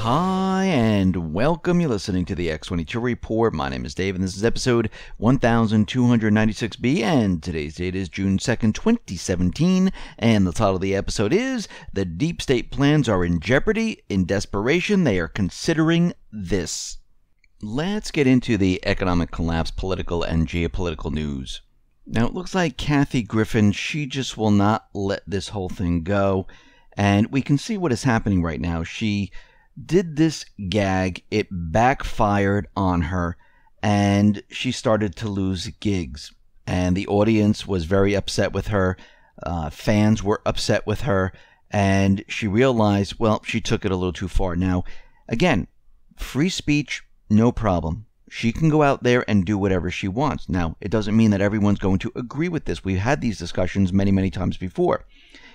Hi, and welcome. You're listening to the X22 Report. My name is Dave, and this is episode 1296B, and today's date is June 2nd, 2017, and the title of the episode is The Deep State Plans Are in Jeopardy. In desperation, they are considering this. Let's get into the economic collapse, political, and geopolitical news. Now, it looks like Kathy Griffin, she just will not let this whole thing go, and we can see what is happening right now. She did this gag, it backfired on her, and she started to lose gigs. And the audience was very upset with her. Fans were upset with her, and she realized, well, she took it a little too far. Now, again, free speech, no problem. She can go out there and do whatever she wants. Now, it doesn't mean that everyone's going to agree with this. We've had these discussions many, many times before.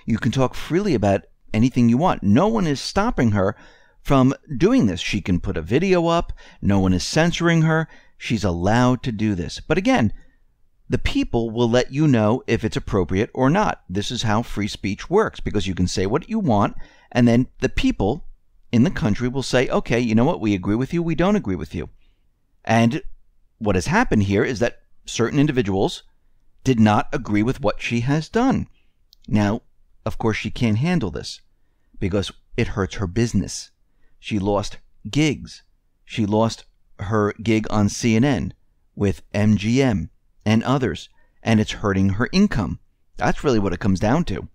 You can talk freely about anything you want. No one is stopping her from doing this. She can put a video up. No one is censoring her. She's allowed to do this. But again, the people will let you know if it's appropriate or not. This is how free speech works, because you can say what you want, and then the people in the country will say, okay, you know what, we agree with you, we don't agree with you. And what has happened here is that certain individuals did not agree with what she has done. Now, of course, she can't handle this because it hurts her business. She lost gigs. She lost her gig on CNN with MGM and others, and it's hurting her income. That's really what it comes down to.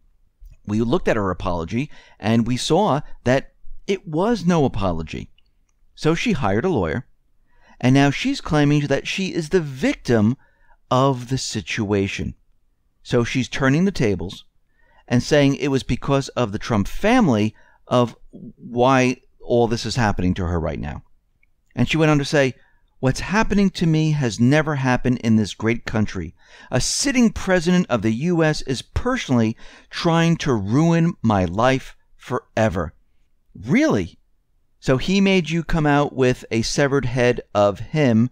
We looked at her apology, and we saw that it was no apology. So she hired a lawyer, and now she's claiming that she is the victim of the situation. So she's turning the tables and saying it was because of the Trump family of why all this is happening to her right now. And she went on to say, what's happening to me has never happened in this great country. A sitting president of the U.S. is personally trying to ruin my life forever. Really? So he made you come out with a severed head of him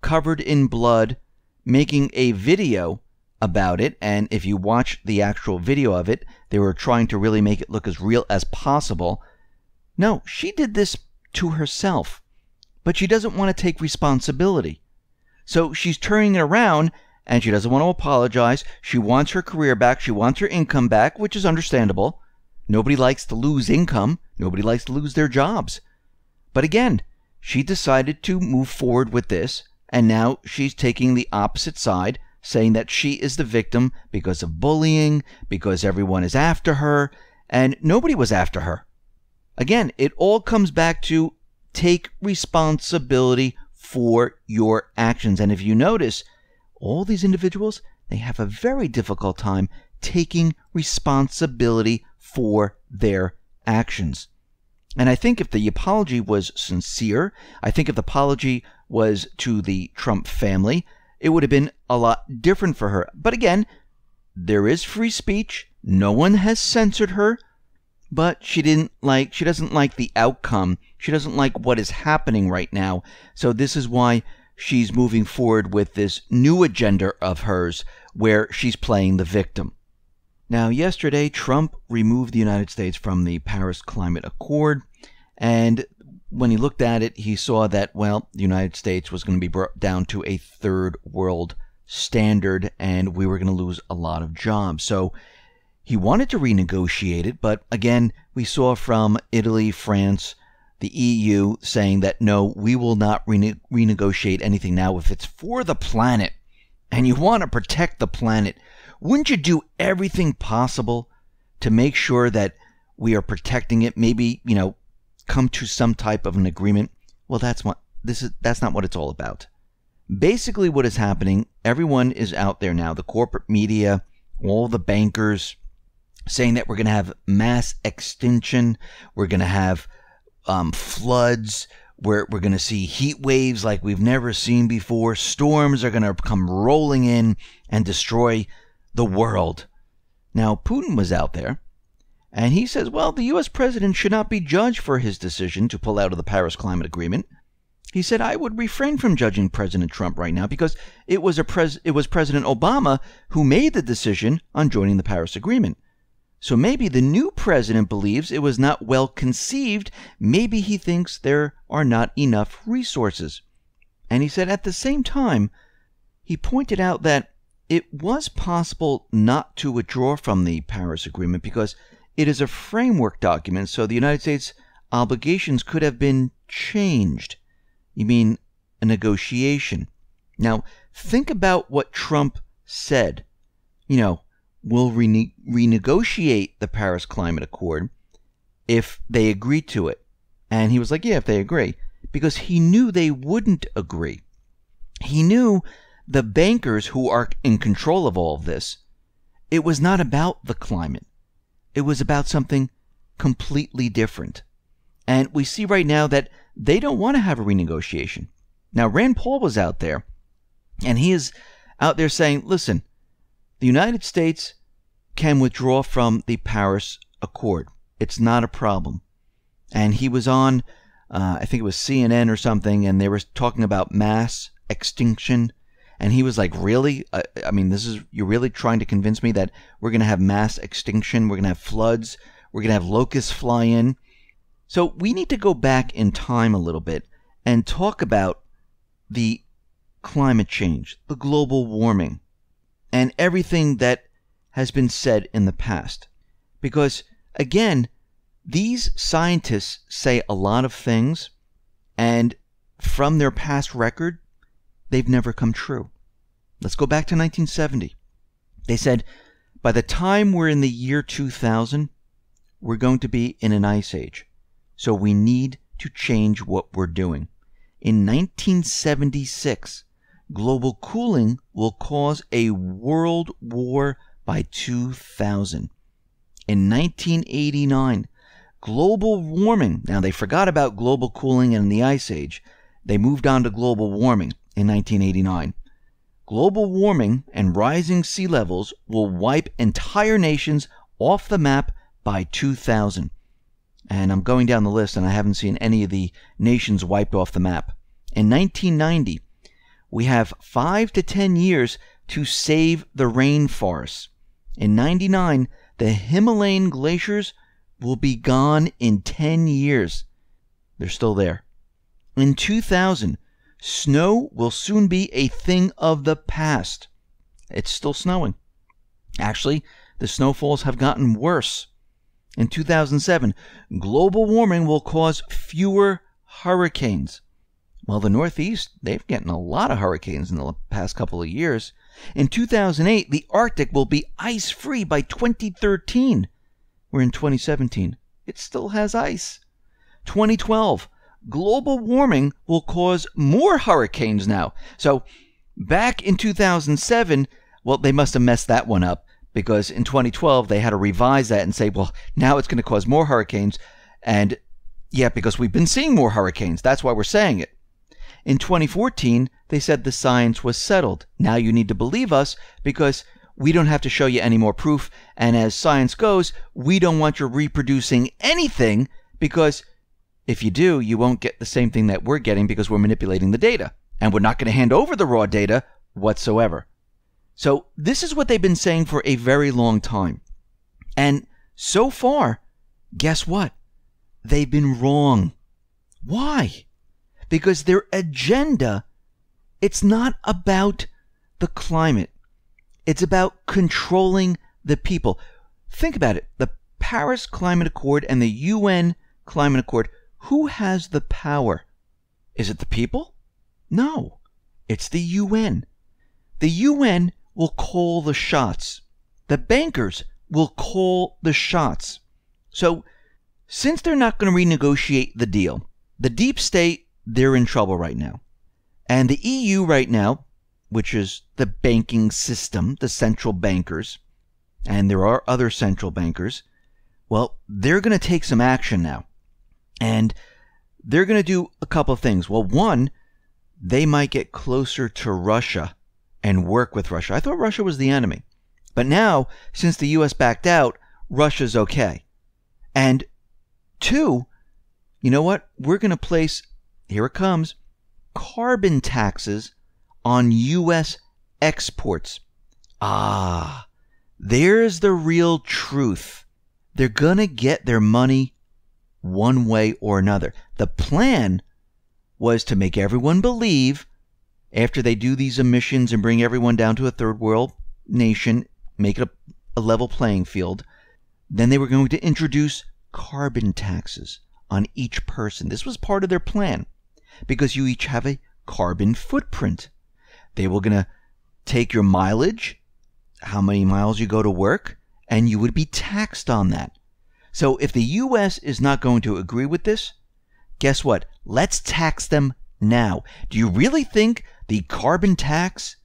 covered in blood, making a video about it. And if you watch the actual video of it, they were trying to really make it look as real as possible. No, she did this to herself, but she doesn't want to take responsibility. So she's turning it around, and she doesn't want to apologize. She wants her career back. She wants her income back, which is understandable. Nobody likes to lose income. Nobody likes to lose their jobs. But again, she decided to move forward with this, and now she's taking the opposite side, saying that she is the victim because of bullying, because everyone is after her, and nobody was after her. Again, it all comes back to take responsibility for your actions. And if you notice, all these individuals, they have a very difficult time taking responsibility for their actions. And I think if the apology was sincere, I think if the apology was to the Trump family, it would have been a lot different for her. But again, there is free speech. No one has censored her. But she doesn't like the outcome. She doesn't like what is happening right now. So this is why she's moving forward with this new agenda of hers where she's playing the victim. Now, yesterday, Trump removed the United States from the Paris Climate Accord. And when he looked at it, he saw that, well, the United States was going to be brought down to a third world standard, and we were going to lose a lot of jobs. So he wanted to renegotiate it, but again, we saw from Italy, France, the EU saying that no, we will not renegotiate anything now if it's for the planet and you want to protect the planet. Wouldn't you do everything possible to make sure that we are protecting it? Maybe, come to some type of an agreement. Well, that's not what it's all about. Basically, what is happening, everyone is out there now, the corporate media, all the bankers, saying that we're going to have mass extinction, we're going to have floods, we're going to see heat waves like we've never seen before, storms are going to come rolling in and destroy the world. Now, Putin was out there, and he says, well, the U.S. president should not be judged for his decision to pull out of the Paris Climate Agreement. He said, I would refrain from judging President Trump right now because it was President Obama who made the decision on joining the Paris Agreement. So maybe the new president believes it was not well conceived. Maybe he thinks there are not enough resources. And he said at the same time, he pointed out that it was possible not to withdraw from the Paris Agreement because it is a framework document, so the United States obligations could have been changed. You mean a negotiation. Now, think about what Trump said. We'll renegotiate the Paris Climate Accord if they agree to it. And he was like, yeah, if they agree. Because he knew they wouldn't agree. He knew the bankers who are in control of all of this, it was not about the climate. It was about something completely different. And we see right now that they don't want to have a renegotiation. Now, Rand Paul was out there, and he is out there saying, listen, the United States can withdraw from the Paris Accord. It's not a problem. And he was on, I think it was CNN or something, and they were talking about mass extinction. And he was like, really? You're really trying to convince me that we're going to have mass extinction? We're going to have floods? We're going to have locusts fly in? So we need to go back in time a little bit and talk about the climate change, the global warming, and everything that has been said in the past. Because, again, these scientists say a lot of things, and from their past record, they've never come true. Let's go back to 1970. They said, by the time we're in the year 2000, we're going to be in an ice age. So we need to change what we're doing. In 1976, global cooling will cause a world war by 2000. In 1989, global warming. Now, they forgot about global cooling and the ice age. They moved on to global warming in 1989. Global warming and rising sea levels will wipe entire nations off the map by 2000. And I'm going down the list, and I haven't seen any of the nations wiped off the map. In 1990, we have 5 to 10 years to save the rainforests. In 99, the Himalayan glaciers will be gone in 10 years. They're still there. In 2000, snow will soon be a thing of the past. It's still snowing. Actually, the snowfalls have gotten worse. In 2007, global warming will cause fewer hurricanes. Well, the Northeast, they've gotten a lot of hurricanes in the past couple of years. In 2008, the Arctic will be ice-free by 2013. We're in 2017. It still has ice. 2012, global warming will cause more hurricanes now. So back in 2007, well, they must have messed that one up, because in 2012, they had to revise that and say, well, now it's going to cause more hurricanes. And yeah, because we've been seeing more hurricanes. That's why we're saying it. In 2014, they said the science was settled. Now you need to believe us because we don't have to show you any more proof. And as science goes, we don't want you reproducing anything, because if you do, you won't get the same thing that we're getting because we're manipulating the data. And we're not going to hand over the raw data whatsoever. So this is what they've been saying for a very long time. And so far, guess what? They've been wrong. Why? Because their agenda, it's not about the climate. It's about controlling the people. Think about it. The Paris Climate Accord and the UN Climate Accord, who has the power? Is it the people? No. It's the UN. The UN will call the shots. The bankers will call the shots. So, since they're not going to renegotiate the deal, the deep state, they're in trouble right now. And the EU right now, which is the banking system, the central bankers, and there are other central bankers, well, they're going to take some action now. And they're going to do a couple of things. Well, one, they might get closer to Russia and work with Russia. I thought Russia was the enemy. But now, since the U.S. backed out, Russia's okay. And two, you know what? We're going to place, here it comes, carbon taxes on U.S. exports. Ah, there's the real truth. They're going to get their money one way or another. The plan was to make everyone believe, after they do these emissions and bring everyone down to a third world nation, make it a level playing field, then they were going to introduce carbon taxes on each person. This was part of their plan because you each have a carbon footprint. They were going to take your mileage, how many miles you go to work, and you would be taxed on that. So if the U.S. is not going to agree with this, guess what? Let's tax them now. Do you really think the carbon tax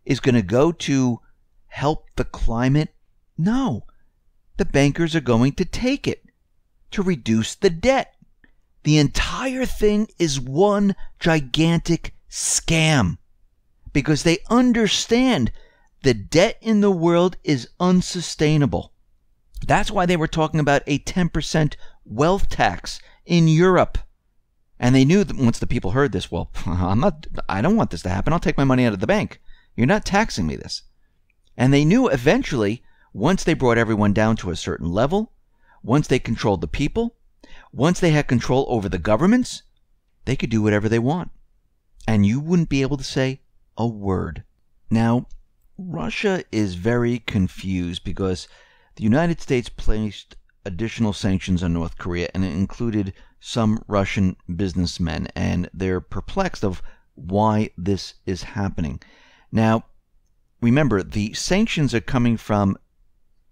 is going to go to help the climate? No. The bankers are going to take it to reduce the debt. The entire thing is one gigantic scam because they understand the debt in the world is unsustainable. That's why they were talking about a 10% wealth tax in Europe. And they knew that once the people heard this, well, I don't want this to happen. I'll take my money out of the bank. You're not taxing me this. And they knew eventually, once they brought everyone down to a certain level, once they controlled the people, once they had control over the governments, they could do whatever they want. And you wouldn't be able to say a word. Now, Russia is very confused because the United States placed additional sanctions on North Korea, and it included some Russian businessmen, and they're perplexed of why this is happening. Now, remember, the sanctions are coming from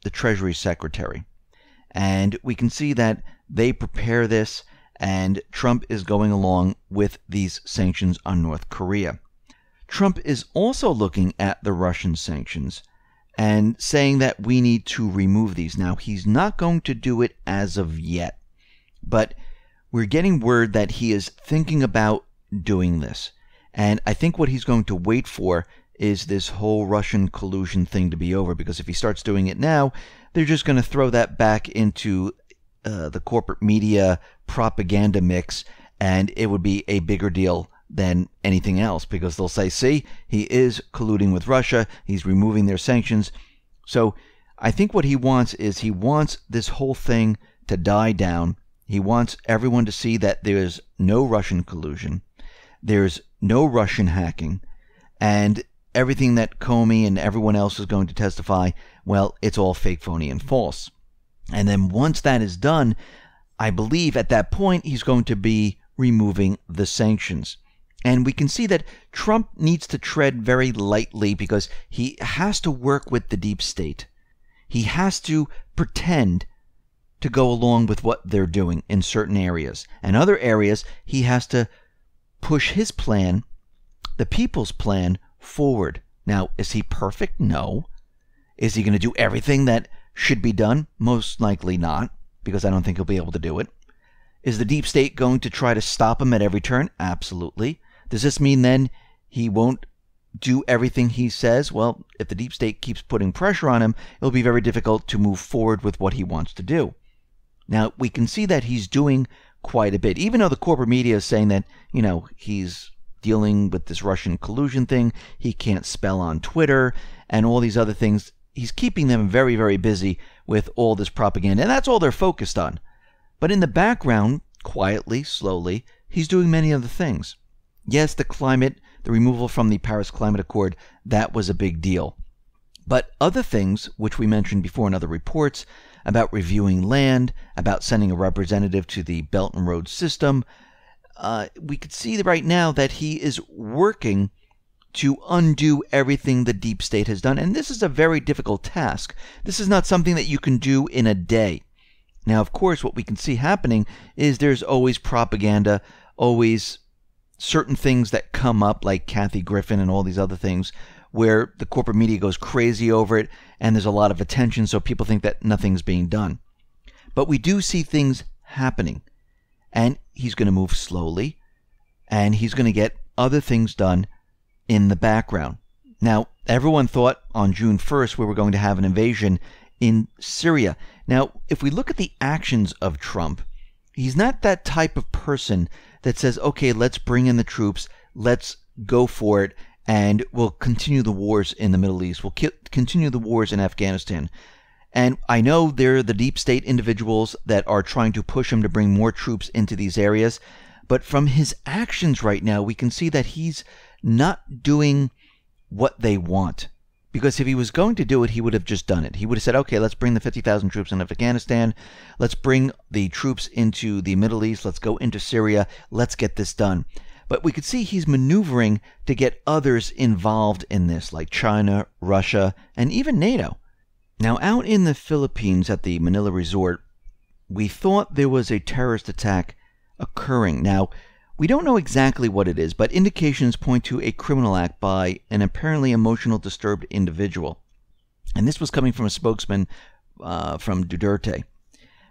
the Treasury Secretary, and we can see that they prepare this, and Trump is going along with these sanctions on North Korea. Trump is also looking at the Russian sanctions and saying that we need to remove these. Now, he's not going to do it as of yet, but we're getting word that he is thinking about doing this. And I think what he's going to wait for is this whole Russian collusion thing to be over, because if he starts doing it now, they're just going to throw that back into the corporate media propaganda mix, and it would be a bigger deal than anything else, because they'll say, see, he is colluding with Russia, he's removing their sanctions. So I think what he wants is he wants this whole thing to die down. He wants everyone to see that there's no Russian collusion, there's no Russian hacking, and everything that Comey and everyone else is going to testify, well, it's all fake, phony, and false. And then once that is done, I believe at that point he's going to be removing the sanctions. And we can see that Trump needs to tread very lightly because he has to work with the deep state. He has to pretend to go along with what they're doing in certain areas. And other areas, he has to push his plan, the people's plan, forward. Now, is he perfect? No. Is he going to do everything that should be done? Most likely not, because I don't think he'll be able to do it. Is the deep state going to try to stop him at every turn? Absolutely. Does this mean then he won't do everything he says? Well, if the deep state keeps putting pressure on him, it'll be very difficult to move forward with what he wants to do. Now, we can see that he's doing quite a bit, even though the corporate media is saying that, he's dealing with this Russian collusion thing, he can't spell on Twitter, and all these other things. He's keeping them very, very busy with all this propaganda, and that's all they're focused on. But in the background, quietly, slowly, he's doing many other things. Yes, the climate, the removal from the Paris Climate Accord, that was a big deal. But other things, which we mentioned before in other reports, about reviewing land, about sending a representative to the Belt and Road system, we could see right now that he is working to undo everything the deep state has done. And this is a very difficult task. This is not something that you can do in a day. Now, of course, what we can see happening is there's always propaganda, always certain things that come up, like Kathy Griffin and all these other things, where the corporate media goes crazy over it, and there's a lot of attention, so people think that nothing's being done. But we do see things happening, and he's going to move slowly, and he's going to get other things done in the background. Now, everyone thought on June 1st we were going to have an invasion in Syria. Now, if we look at the actions of Trump, he's not that type of person that says, okay, let's bring in the troops, let's go for it, and we'll continue the wars in the Middle East, we'll continue the wars in Afghanistan. And I know they're the deep state individuals that are trying to push him to bring more troops into these areas. But from his actions right now, we can see that he's not doing what they want. Because if he was going to do it, he would have just done it. He would have said, okay, let's bring the 50,000 troops in Afghanistan. Let's bring the troops into the Middle East. Let's go into Syria. Let's get this done. But we could see he's maneuvering to get others involved in this, like China, Russia, and even NATO. Now, out in the Philippines at the Manila resort, we thought there was a terrorist attack occurring. Now, we don't know exactly what it is, but indications point to a criminal act by an apparently emotional disturbed individual. And this was coming from a spokesman from Duterte.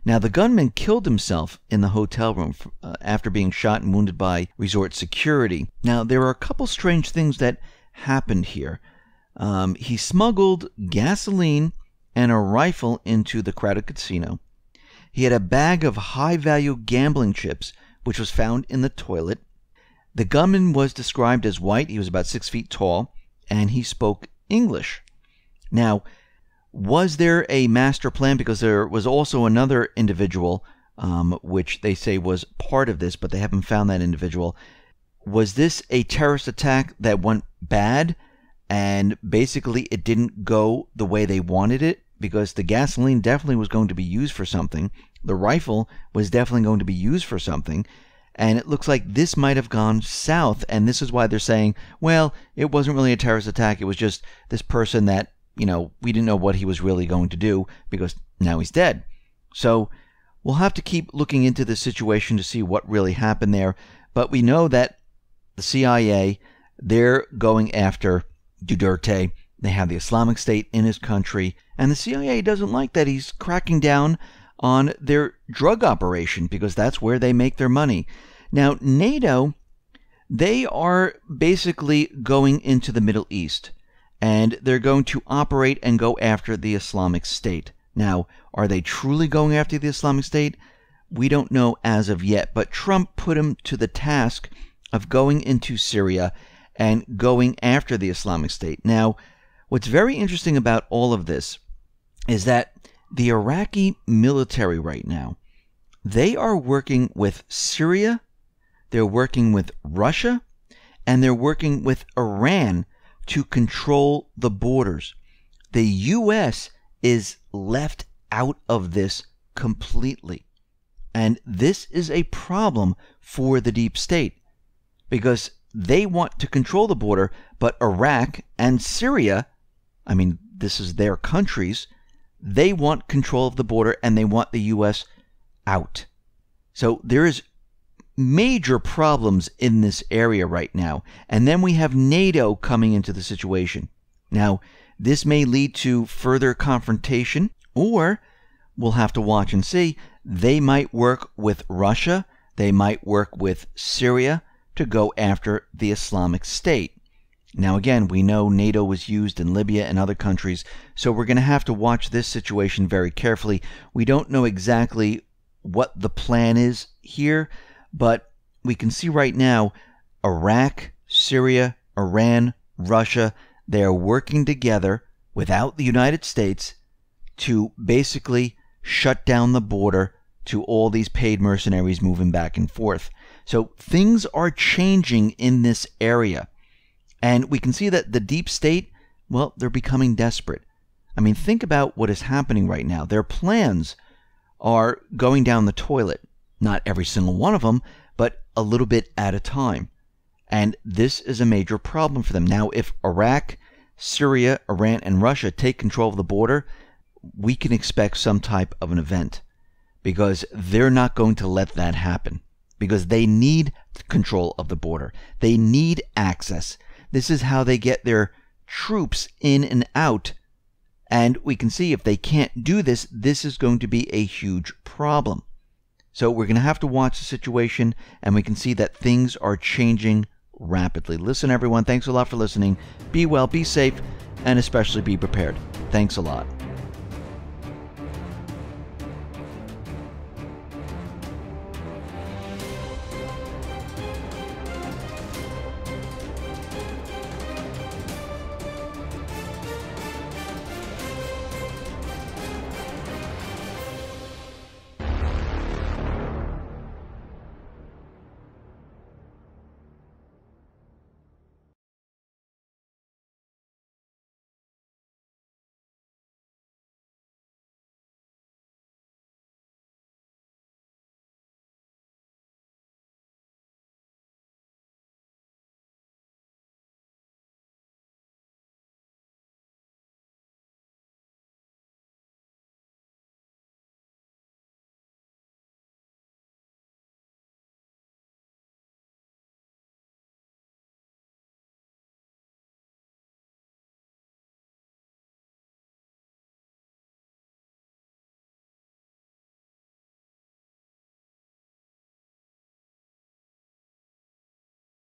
Now, the gunman killed himself in the hotel room after being shot and wounded by resort security. Now, there are a couple strange things that happened here. He smuggled gasoline and a rifle into the crowded casino. He had a bag of high-value gambling chips, which was found in the toilet. The gunman was described as white. He was about 6 feet tall, and he spoke English. Now, was there a master plan? Because there was also another individual, which they say was part of this, but they haven't found that individual. Was this a terrorist attack that went bad, and basically it didn't go the way they wanted it? Because the gasoline definitely was going to be used for something. The rifle was definitely going to be used for something. And it looks like this might have gone south. And this is why they're saying, well, it wasn't really a terrorist attack. It was just this person that, we didn't know what he was really going to do because now he's dead. So we'll have to keep looking into this situation to see what really happened there. But we know that the CIA, they're going after Duterte. They have the Islamic State in his country, and the CIA doesn't like that he's cracking down on their drug operation because that's where they make their money. Now, NATO, they are basically going into the Middle East, and they're going to operate and go after the Islamic State. Now, are they truly going after the Islamic State? We don't know as of yet, but Trump put him to the task of going into Syria and going after the Islamic State. Now, what's very interesting about all of this is that the Iraqi military right now, they are working with Syria, they're working with Russia, and they're working with Iran to control the borders. The U.S. is left out of this completely. And this is a problem for the deep state because they want to control the border, but Iraq and Syria, this is their countries, they want control of the border and they want the U.S. out. So there is major problems in this area right now. And then we have NATO coming into the situation. Now, this may lead to further confrontation, or we'll have to watch and see. They might work with Russia. They might work with Syria to go after the Islamic State. Now, again, we know NATO was used in Libya and other countries, so we're going to have to watch this situation very carefully. We don't know exactly what the plan is here, but we can see right now Iraq, Syria, Iran, Russia, they are working together without the United States to basically shut down the border to all these paid mercenaries moving back and forth. So things are changing in this area. And we can see that the deep state, well, they're becoming desperate. Think about what is happening right now. Their plans are going down the toilet. Not every single one of them, but a little bit at a time. And this is a major problem for them. Now, if Iraq, Syria, Iran, and Russia take control of the border, we can expect some type of an event because they're not going to let that happen because they need control of the border. They need access. This is how they get their troops in and out. And we can see if they can't do this, this is going to be a huge problem. So we're going to have to watch the situation, and we can see that things are changing rapidly. Listen, everyone, thanks a lot for listening. Be well, be safe, and especially be prepared. Thanks a lot.